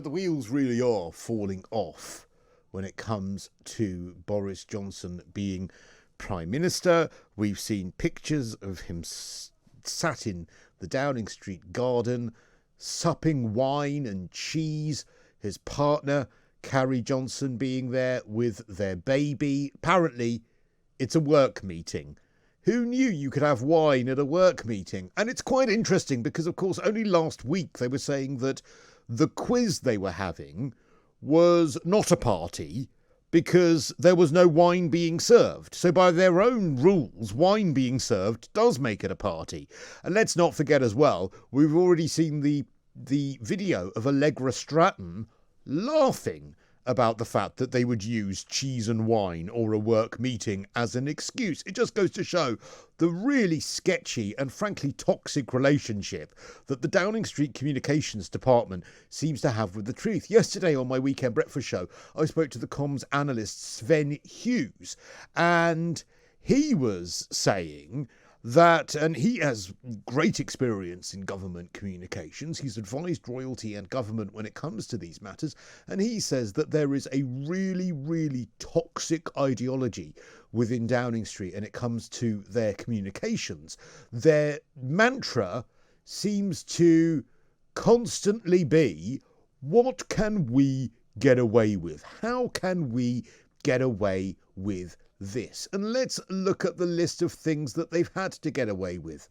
the wheels really are falling off when it comes to Boris Johnson being Prime Minister. We've seen pictures of him sat in the Downing Street garden, supping wine and cheese, his partner, Carrie Johnson, being there with their baby. Apparently, it's a work meeting. Who knew you could have wine at a work meeting? And it's quite interesting because, of course, only last week they were saying that the quiz they were having was not a party because there was no wine being served. So by their own rules, wine being served does make it a party. And let's not forget as well, we've already seen the video of Allegra Stratton laughing about the fact that they would use cheese and wine or a work meeting as an excuse. It just goes to show the really sketchy and frankly toxic relationship that the Downing Street Communications Department seems to have with the truth. Yesterday on my weekend breakfast show, I spoke to the comms analyst Sven Hughes, and he was saying that, and he has great experience in government communications. He's advised royalty and government when it comes to these matters. And he says that there is a really, really toxic ideology within Downing Street and it comes to their communications. Their mantra seems to constantly be, what can we get away with? How can we get away with this? And let's look at the list of things that they've had to get away with.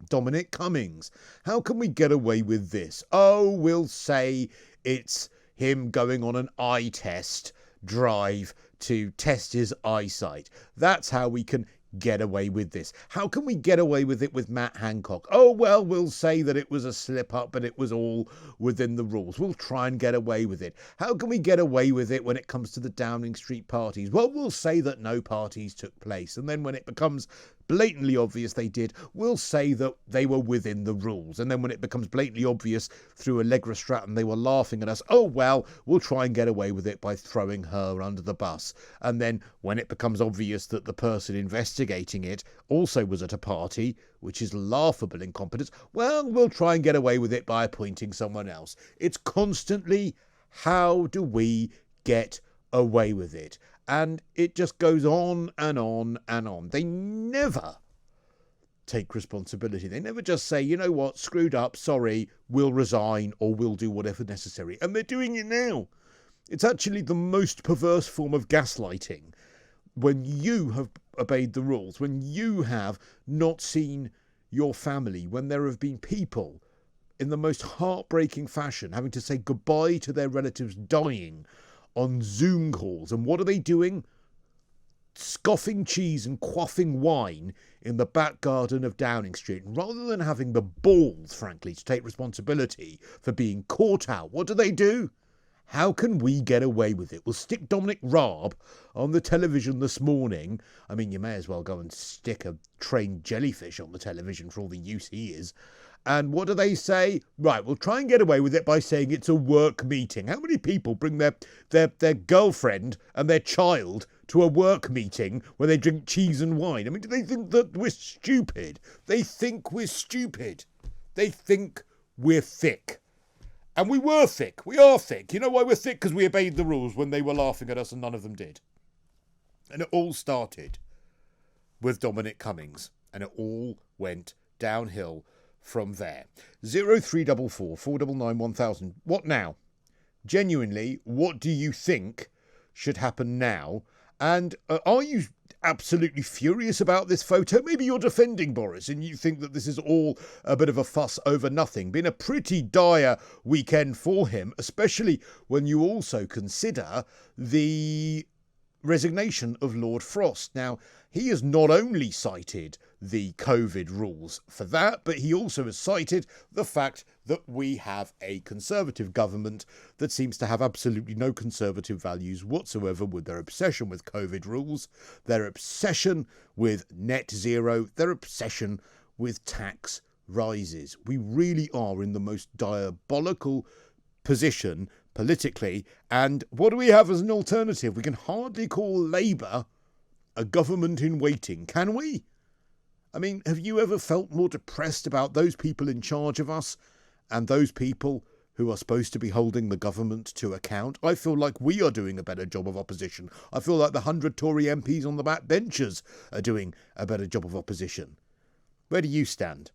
Dominic Cummings. How can we get away with this? Oh, we'll say it's him going on an eye test drive to test his eyesight. That's how we can get away with this. How can we get away with it with Matt Hancock? Oh, well, we'll say that it was a slip up but it was all within the rules. We'll try and get away with it. How can we get away with it when it comes to the Downing Street parties? Well, we'll say that no parties took place. And then when it becomes blatantly obvious they did, we'll say that they were within the rules. And then when it becomes blatantly obvious through Allegra Stratton they were laughing at us, oh well, we'll try and get away with it by throwing her under the bus. And then when it becomes obvious that the person investigating it also was at a party, which is laughable incompetence, well, we'll try and get away with it by appointing someone else. It's constantly, how do we get away with it? And it just goes on and on and on. They never take responsibility. They never just say, you know what, screwed up, sorry, we'll resign or we'll do whatever necessary. And they're doing it now. It's actually the most perverse form of gaslighting when you have obeyed the rules, when you have not seen your family, when there have been people in the most heartbreaking fashion having to say goodbye to their relatives dying on Zoom calls. And what are they doing? Scoffing cheese and quaffing wine in the back garden of Downing Street. And rather than having the balls, frankly, to take responsibility for being caught out, what do? How can we get away with it? We'll stick Dominic Raab on the television this morning. I mean, you may as well go and stick a trained jellyfish on the television for all the use he is. And what do they say? Right, we'll try and get away with it by saying it's a work meeting. How many people bring their girlfriend and their child to a work meeting where they drink cheese and wine? I mean, do they think that we're stupid? They think we're stupid. They think we're thick. And we were thick. We are thick. You know why we're thick? Because we obeyed the rules when they were laughing at us and none of them did. And it all started with Dominic Cummings. And it all went downhill from there. 0344 499 1000. What now? Genuinely, what do you think should happen now? And are you absolutely furious about this photo? Maybe you're defending Boris and you think that this is all a bit of a fuss over nothing. Been a pretty dire weekend for him, especially when you also consider the resignation of Lord Frost. Now, he has not only cited the COVID rules for that, but he also has cited the fact that we have a Conservative government that seems to have absolutely no Conservative values whatsoever with their obsession with COVID rules, their obsession with net zero, their obsession with tax rises. We really are in the most diabolical position politically. And what do we have as an alternative? We can hardly call Labour a government in waiting, can we? I mean, have you ever felt more depressed about those people in charge of us and those people who are supposed to be holding the government to account. I feel like we are doing a better job of opposition. I feel like the 100 Tory MPs on the backbenchers are doing a better job of opposition. Where do you stand?